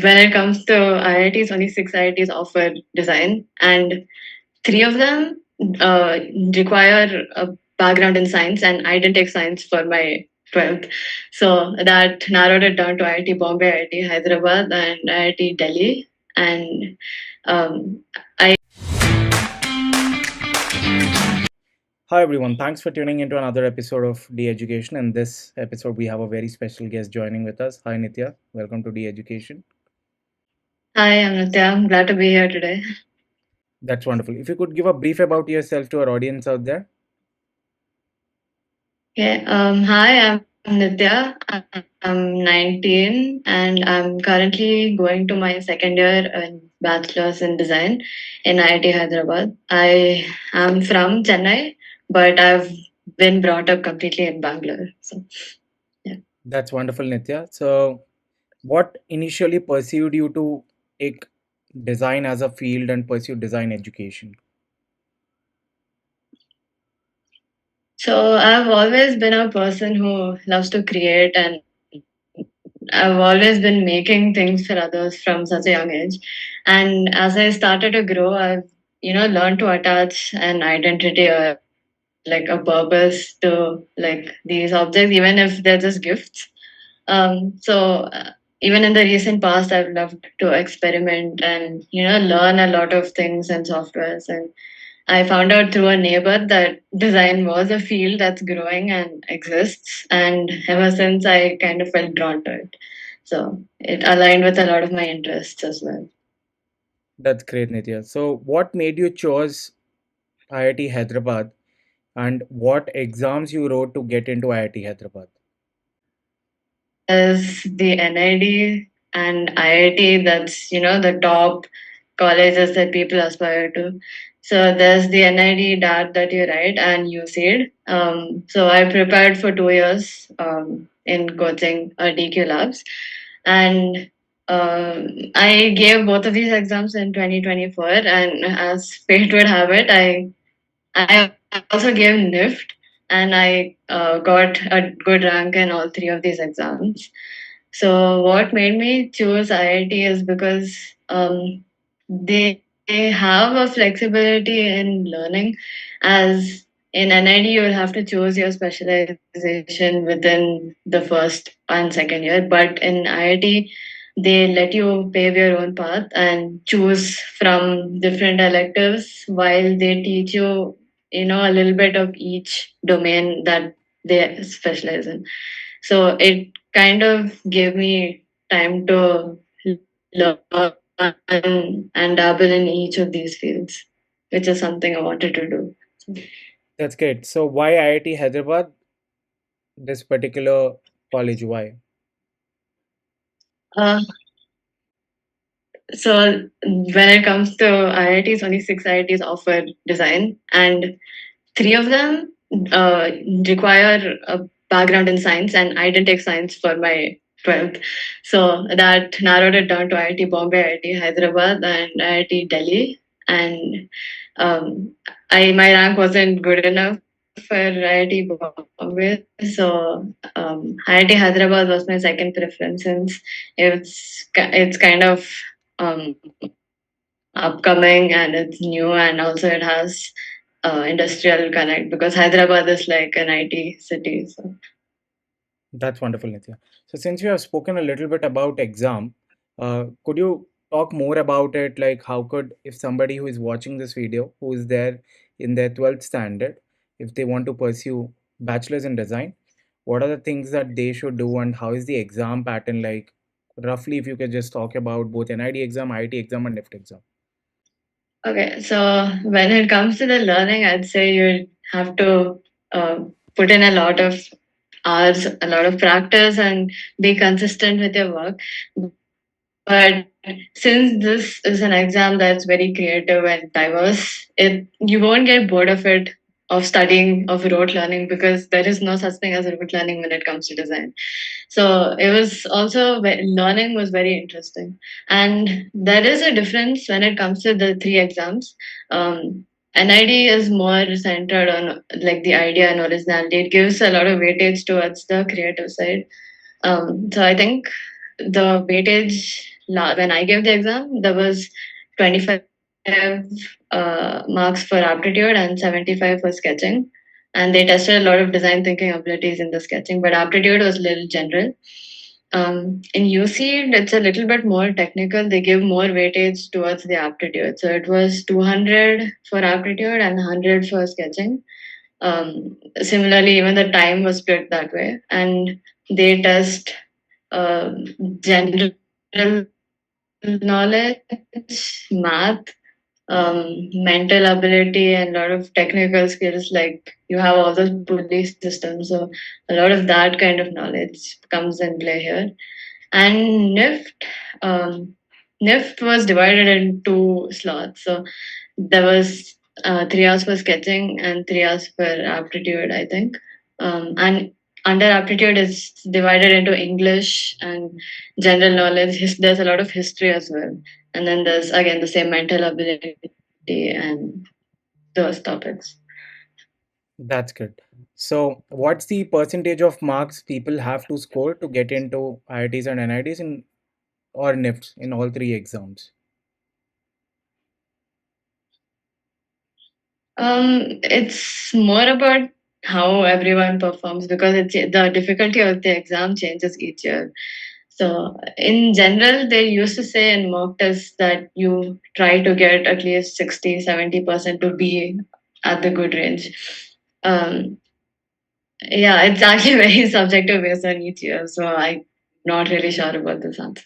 When it comes to IITs, only six IITs offer design, and three of them uh, require a background in science, and I didn't take science for my 12th. So that narrowed it down to IIT Bombay, IIT Hyderabad, and IIT Delhi. And I Hi everyone, thanks for tuning into another episode of De-Education. In this episode, we have a very special guest joining with us. Hi Nitya, welcome to De-Education. Hi, I'm Nitya. I'm glad to be here today. That's wonderful. If you could give a brief about yourself to our audience out there. Okay. Hi, I'm Nitya. I'm 19 and I'm currently going to my second year in Bachelor's in Design in IIT Hyderabad. I am from Chennai, but I've been brought up completely in Bangalore. So, yeah. That's wonderful, Nitya. So, what initially pursued you to take design as a field and pursue design education? So, I've always been a person who loves to create, and I've always been making things for others from such a young age. And as I started to grow, I've learned to attach an identity or like a purpose to like these objects, even if they're just gifts. So even in the recent past, I've loved to experiment and learn a lot of things and softwares. And I found out through a neighbor that design was a field that's growing and exists. And ever since, I kind of felt drawn to it. So it aligned with a lot of my interests as well. That's great, Nitya. So, what made you choose IIT Hyderabad and what exams you wrote to get into IIT Hyderabad? There's the NID and IIT, that's, the top colleges that people aspire to. So there's the NID DAT that you write and UCEED. So I prepared for 2 years in coaching DQ Labs. And I gave both of these exams in 2024. And as fate would have it, I also gave NIFT and I got a good rank in all three of these exams. So what made me choose IIT is because they have a flexibility in learning. As in NID, you will have to choose your specialization within the first and second year, but in IIT, they let you pave your own path and choose from different electives while they teach you, a little bit of each domain that they specialize in. So it kind of gave me time to learn and dabble in each of these fields, which is something I wanted to do. That's great. So, why IIT Hyderabad? This particular college? Why? Uh, so when it comes to IITs, only six IITs offer design, and three of them uh, require a background in science, and I didn't take science for my 12th. So that narrowed it down to IIT Bombay, IIT Hyderabad, and IIT Delhi. And um, my rank wasn't good enough for IIT Bombay, so IIT Hyderabad was my second preference since it's kind of um, upcoming and it's new, and also it has industrial connect because Hyderabad is like an IT city. So That's wonderful, Nitya. So, since you have spoken a little bit about exam, could you talk more about it? Like, how could, if somebody who is watching this video, who is there in their 12th standard, if they want to pursue bachelor's in design, what are the things that they should do, and how is the exam pattern like? Roughly, if you could just talk about both NID exam, IIT exam, and NIFT exam. okay, so when it comes to the learning, I'd say you have to uh, put in a lot of hours, a lot of practice, and be consistent with your work. But since this is an exam that's very creative and diverse, it you won't get bored of it, of studying, of rote learning, because there is no such thing as rote learning when it comes to design. So it was also learning was very interesting, and there is a difference when it comes to the three exams. NID is more centered on like the idea and originality. It gives a lot of weightage towards the creative side. So I think the weightage when I gave the exam, there was 25 marks for aptitude and 75 for sketching. And they tested a lot of design thinking abilities in the sketching, but aptitude was a little general. In UCEED, it's a little bit more technical. They give more weightage towards the aptitude. So it was 200 for aptitude and 100 for sketching. Similarly, even the time was split that way. And they test uh, general knowledge, math, mental ability, and a lot of technical skills. Like you have all those pulley systems, so a lot of that kind of knowledge comes in play here. And NIFT was divided in two slots. So there was 3 hours for sketching and 3 hours for aptitude, I think. And under aptitude is divided into English and general knowledge. There's a lot of history as well. And then there's again the same mental ability and those topics. That's good. So, what's the percentage of marks people have to score to get into IITs and NITs in or NIFTs in all three exams? It's more about how everyone performs because the difficulty of the exam changes each year. So in general, they used to say in mock tests that you try to get at least 60-70% to be at the good range. Um, yeah, it's actually very subjective based on each year. So I'm not really sure about this answer.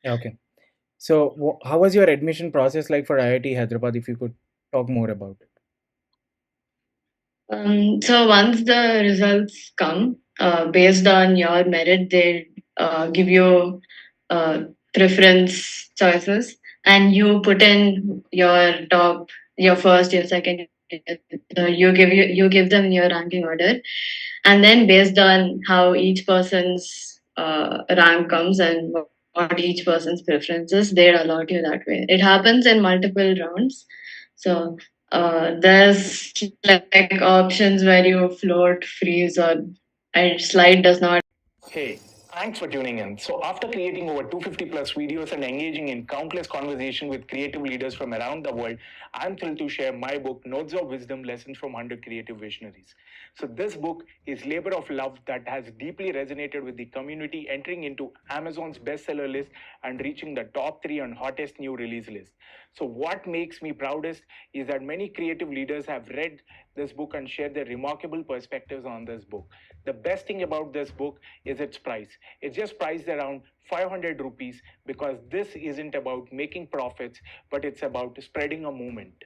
Okay. So, how was your admission process like for IIT Hyderabad? If you could talk more about it. So once the results come, based on your merit, they give you uh, preference choices, and you put in your top, your first, your second. You give them your ranking order, and then based on how each person's rank comes and what each person's preferences, they allot you that way. It happens in multiple rounds. So there's like options where you float, freeze, or slide does not. Hey, thanks for tuning in. So, after creating over 250 plus videos and engaging in countless conversations with creative leaders from around the world, I'm thrilled to share my book, Notes of Wisdom Lessons from 100 Creative Visionaries. So, this book is labor of love that has deeply resonated with the community, entering into Amazon's bestseller list and reaching the top 3 on hottest new release list. So, what makes me proudest is that many creative leaders have read this book and shared their remarkable perspectives on this book. The best thing about this book is its price. It's just priced around 500 rupees because this isn't about making profits, but it's about spreading a movement.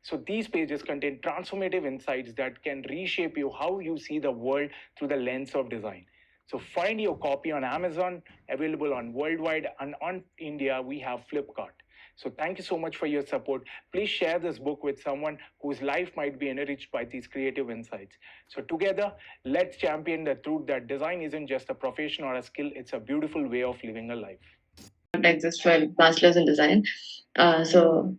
So these pages contain transformative insights that can reshape you how you see the world through the lens of design. So find your copy on Amazon, available on worldwide, and on India we have Flipkart. So thank you so much for your support. Please share this book with someone whose life might be enriched by these creative insights. So together, let's champion the truth that design isn't just a profession or a skill, it's a beautiful way of living a life. Exist for bachelor's in design. So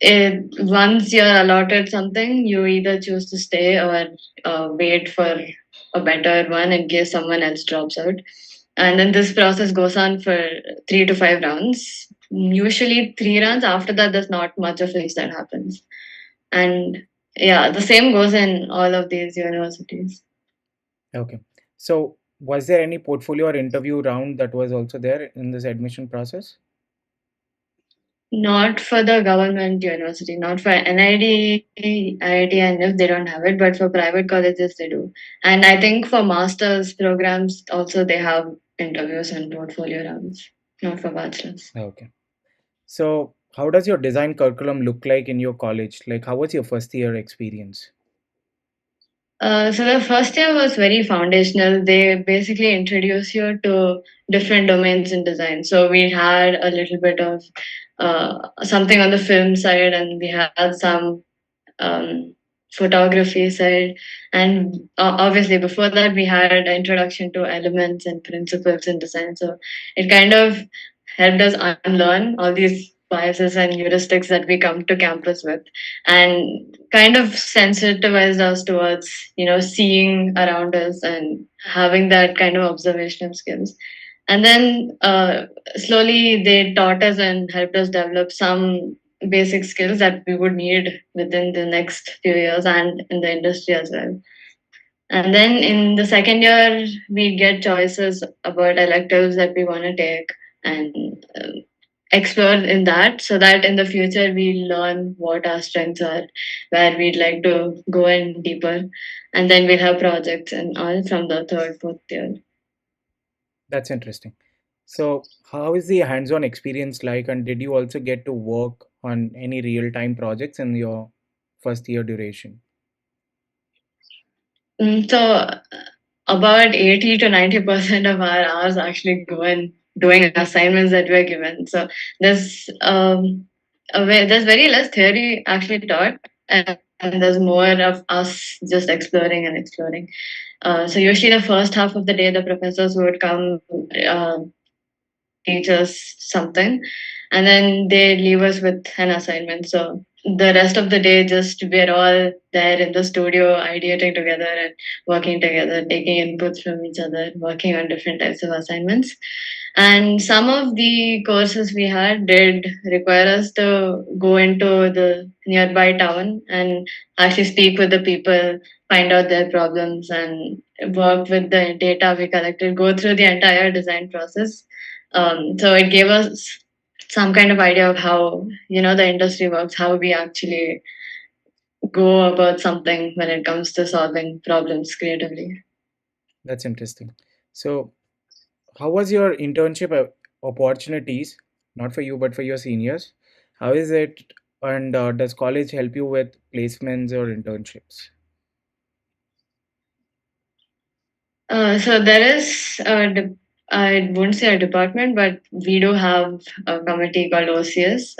once you're allotted something, you either choose to stay or wait for a better one in case someone else drops out. And then this process goes on for 3 to 5 rounds. Usually 3 rounds. After that, there's not much of things that happens. And yeah, the same goes in all of these universities. Okay. So, was there any portfolio or interview round that was also there in this admission process? Not for the government university, not for NID, IIT, and if they don't have it, but for private colleges they do. And I think for master's programs also they have interviews and portfolio rounds, not for bachelor's. Okay. So, how does your design curriculum look like in your college? Like, how was your first year experience? So the first year was very foundational. They basically introduce you to different domains in design. So we had a little bit of something on the film side, and we had some um, photography side. And obviously, before that, we had an introduction to elements and principles in design. So it kind of helped us unlearn all these biases and heuristics that we come to campus with, and kind of sensitized us towards, seeing around us and having that kind of observational skills. And then slowly they taught us and helped us develop some basic skills that we would need within the next few years and in the industry as well. And then in the second year, we get choices about electives that we want to take and explore in that, so that in the future we learn what our strengths are, where we'd like to go in deeper. And then we'll have projects and all from the third, fourth year. That's interesting. So, how is the hands-on experience like, and did you also get to work on any real-time projects in your first year duration? So about 80 to 90% of our hours actually go in doing assignments that we're given. So there's there's very less theory actually taught, and there's more of us just exploring and exploring. So usually the first half of the day, the professors would come teach us something, and then they leave us with an assignment. So the rest of the day, just we're all there in the studio, ideating together and working together, taking inputs from each other, working on different types of assignments. And some of the courses we had did require us to go into the nearby town and actually speak with the people, find out their problems, and work with the data we collected, go through the entire design process. So it gave us some kind of idea of how, the industry works, how we actually go about something when it comes to solving problems creatively. That's interesting. So, how was your internship opportunities? Not for you, but for your seniors. How is it? And does college help you with placements or internships? So there is I wouldn't say a department, but we do have a committee called OCS.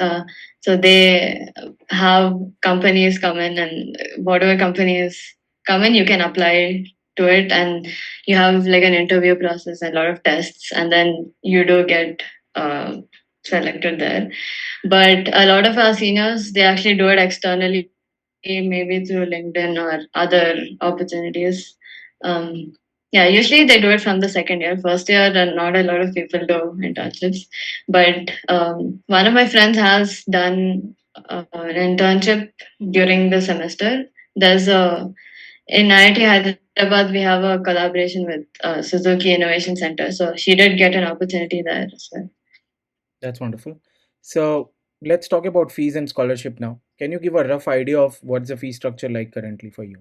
So they have companies come in, and whatever companies come in, you can apply to it, and you have like an interview process and a lot of tests, and then you do get uh, selected there. But a lot of our seniors, they actually do it externally, maybe through LinkedIn or other opportunities. Um, yeah, usually they do it from the second year. First year, not a lot of people do internships. But one of my friends has done an internship during the semester. There's a In IIT Hyderabad, we have a collaboration with Suzuki Innovation Center. So she did get an opportunity there as well. That's wonderful. So, let's talk about fees and scholarship now. Can you give a rough idea of what's the fee structure like currently for you?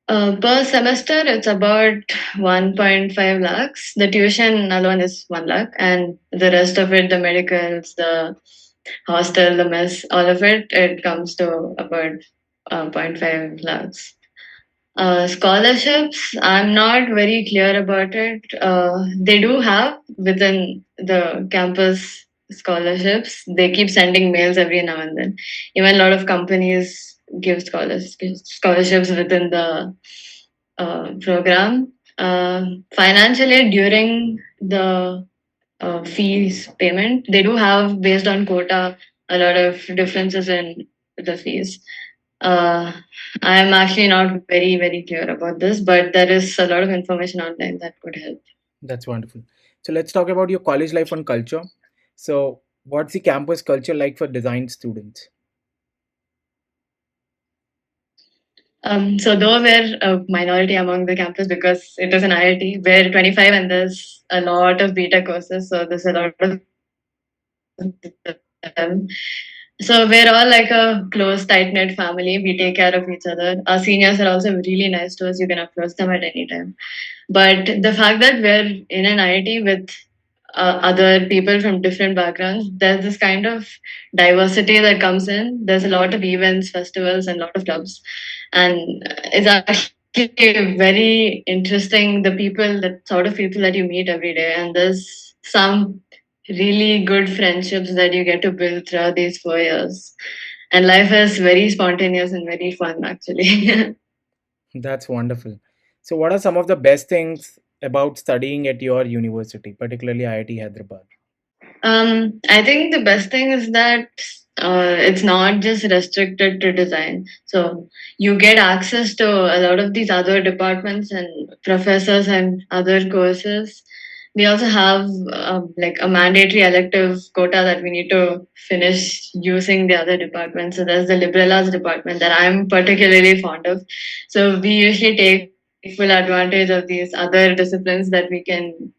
Per semester, it's about 1.5 lakhs. The tuition alone is 1 lakh, and the rest of it, the medicals, the hostel, the mess, all of it, it comes to about zero point 0.5 lakhs. Scholarships, I'm not very clear about it. They do have within the campus scholarships. They keep sending mails every now and then. Even a lot of companies give scholarships within the program. Financially, during the fees payment, they do have, based on quota, a lot of differences in the fees. uh, I'm actually not very, very clear about this, but there is a lot of information online that could help. That's wonderful. So, let's talk about your college life and culture. So, what's the campus culture like for design students? So though we're a minority among the campus because it is an IIT, we're 25 and there's a lot of beta courses, so there's a lot of them. So we're all like a close, tight knit family. We take care of each other. Our seniors are also really nice to us. You can approach them at any time. But the fact that we're in an IIT with other people from different backgrounds, there's this kind of diversity that comes in. There's a lot of events, festivals, and a lot of clubs, and it's actually very interesting. The people, the sort of people that you meet every day, and there's some really good friendships that you get to build throughout these 4 years. And life is very spontaneous and very fun, actually. That's wonderful. So, what are some of the best things about studying at your university, particularly IIT Hyderabad? I think the best thing is that it's not just restricted to design. So you get access to a lot of these other departments and professors and other courses. We also have like a mandatory elective quota that we need to finish using the other departments. So there's the liberal arts department that I'm particularly fond of. So we usually take full advantage of these other disciplines that we can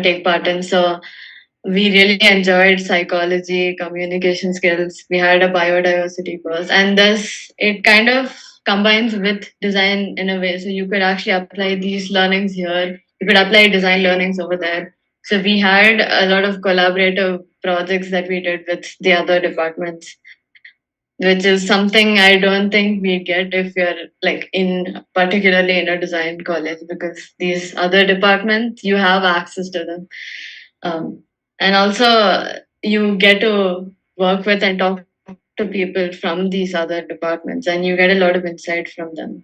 take part in. So we really enjoyed psychology, communication skills. We had a biodiversity course, and this it kind of combines with design in a way. So you could actually apply these learnings here. You could apply design learnings over there. So we had a lot of collaborative projects that we did with the other departments, which is something I don't think we get if you're like in particularly in a design college, because these other departments you have access to them. um, and also, you get to work with and talk to people from these other departments, and you get a lot of insight from them.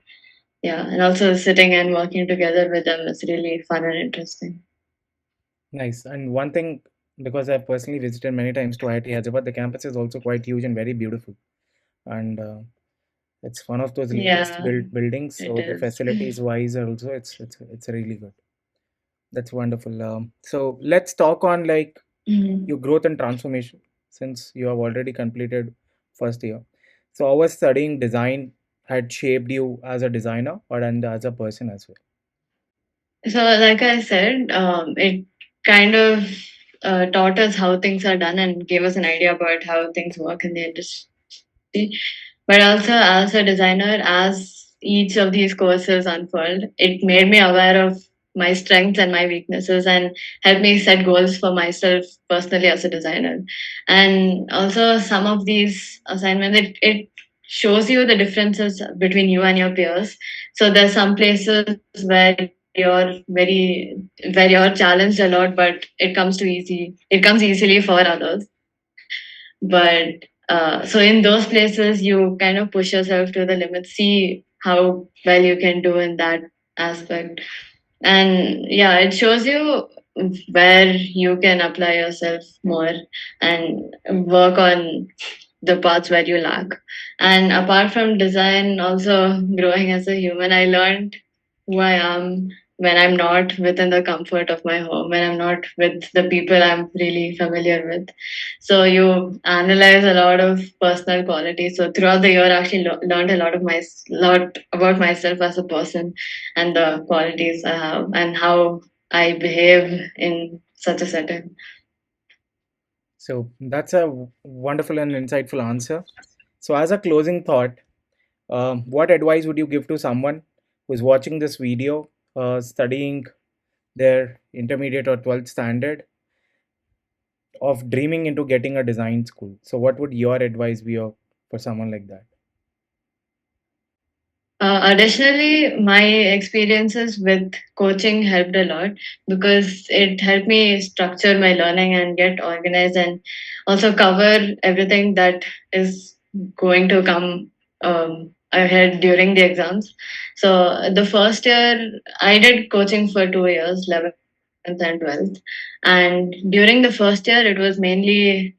Yeah, and also sitting and working together with them is really fun and interesting. Nice. And one thing, because I've personally visited many times to IIT Hyderabad, the campus is also quite huge and very beautiful. And it's one of those latest Yeah, buildings, it so the is. facilities wise are also it's really good. That's wonderful. So let's talk on like Mhm. your growth and transformation since you have already completed first year. So how was studying design had shaped you as a designer or and as a person as well? So, like I said, it kind of taught us how things are done and gave us an idea about how things work in the industry. But also, as a designer, as each of these courses unfold, it made me aware of my strengths and my weaknesses and helped me set goals for myself personally as a designer. And also, some of these assignments, it shows you the differences between you and your peers. So there's some places where you're challenged a lot, but it comes easily for others. But so in those places, you kind of push yourself to the limit, see how well you can do in that aspect. And yeah, it shows you where you can apply yourself more and work on the parts where you lack. And apart from design, also growing as a human, I learned who I am when I'm not within the comfort of my home, when I'm not with the people I'm really familiar with. So you analyze a lot of personal qualities. So throughout the year, I actually learned a lot about myself as a person and the qualities I have and how I behave in such a setting. So that's a wonderful and insightful answer. So as a closing thought, what advice would you give to someone who's watching this video, studying their intermediate or 12th standard of dreaming into getting a design school? So what would your advice be for someone like that? Additionally, my experiences with coaching helped a lot because it helped me structure my learning and get organized and also cover everything that is going to come ahead during the exams. So, the first year, I did coaching for 2 years, 11th and 12th. And during the first year, it was mainly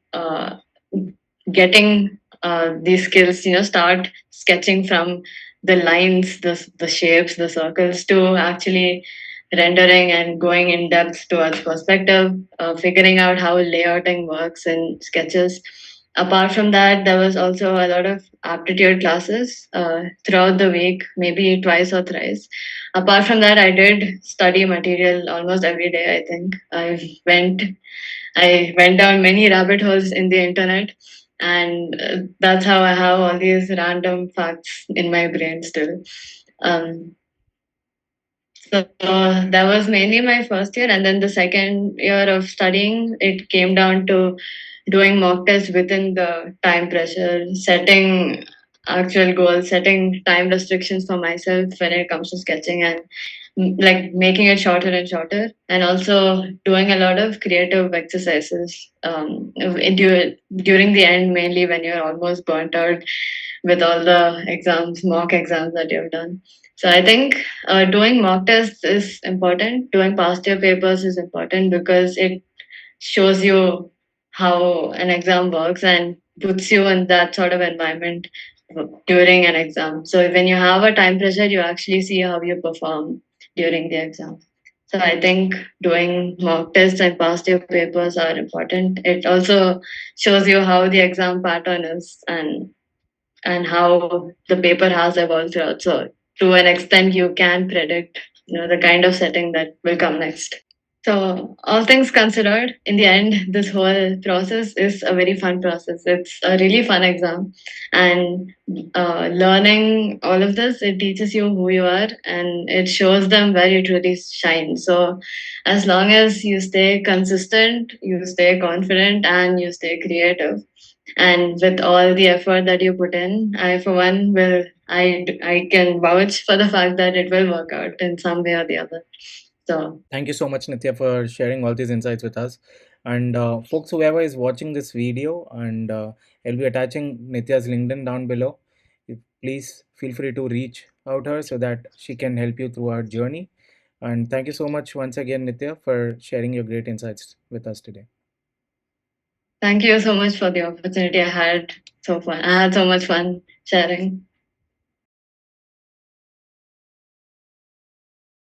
getting these skills, start sketching from the lines, the shapes, the circles, to actually rendering and going in depth towards perspective, figuring out how layouting works in sketches. Apart from that, there was also a lot of aptitude classes throughout the week, maybe twice or thrice. Apart from that, I did study material almost every day. I think I went down many rabbit holes in the internet, and that's how I have all these random facts in my brain still. Um, So that was mainly my first year, and then the second year of studying, it came down to doing mock tests within the time pressure, setting actual goals, setting time restrictions for myself when it comes to sketching, and like making it shorter and shorter, and also doing a lot of creative exercises during the end, mainly when you're almost burnt out with all the exams, mock exams that you've done. So I think doing mock tests is important. Doing past year papers is important because it shows you how an exam works and puts you in that sort of environment during an exam. So when you have a time pressure, you actually see how you perform during the exam. So I think doing mock tests and past year papers are important. It also shows you how the exam pattern is, and how the paper has evolved throughout. So to an extent, you can predict, the kind of setting that will come next. So all things considered, in the end, this whole process is a very fun process. It's a really fun exam, and learning all of this, it teaches you who you are, and it shows them where you truly shine. So as long as you stay consistent, you stay confident, and you stay creative, and with all the effort that you put in, I for one will I can vouch for the fact that it will work out in some way or the other. So Thank you so much, Nitya, for sharing all these insights with us. And folks, whoever is watching this video, and I'll be attaching Nitya's LinkedIn down below. Please feel free to reach out her so that she can help you through our journey. And thank you so much once again, Nitya, for sharing your great insights with us today. thank you so much for the opportunity. I had so fun. I had so much fun sharing.